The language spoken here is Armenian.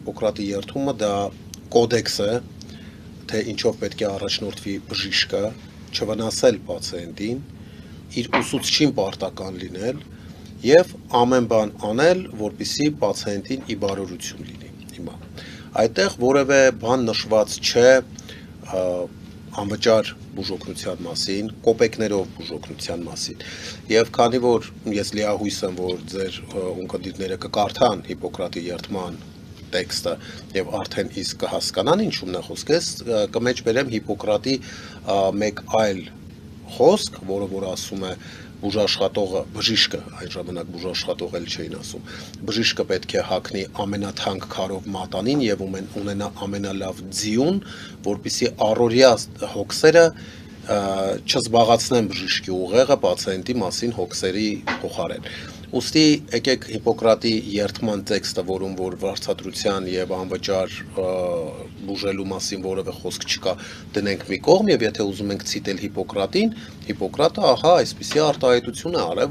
Հիպոկրատի երթումը դա կոդեքս է, թե ինչով պետք է առաջնորդվի բժիշկը, չվնասել պացիենտին, իր ուսուցչին պարտական լինել եւ ամեն բան անել, որպեսզի պացիենտին ի բարօրություն լինի։ Հիմա այդտեղ որևէ բան նշված չէ անվճար բուժօգնության մասին, կոպեկներով բուժօգնության մասին։ Եվ քանի որ ես լիահույս եմ, որ ձեր ունկնդիրները կկարդան Հիպոկրատի երթման տեքստը եւ արդեն իսկ կհասկանան ինչու՞մն է խոսքը, ես կմեջբերեմ Հիպոկրատի մեկ այլ խոսք, որը որ ասում է բուժաշխատողը, բժիշկը, այն ժամանակ բուժաշխատող էլ չէին ասում, բժիշկը պետք է հագնի ամենաթանկ քարով մատանին եւ ունենա ամենալավ ձիուն, որպեսզի առօրյա հոգսերը չզբաղացնեն բժիշկի ուղեղը պացիենտի մասին հոգսերի փոխարեն։ Ուստի եկեք Հիպոկրատի երթման տեքստը, որում որ վարձատրության եւ անվճար բուժելու մասին որևէ խոսք չկա, դնենք մի կողմ եւ եթե ուզում ենք ցիտել Հիպոկրատին, Հիպոկրատը ահա այսպիսի արտահայտություն է արել,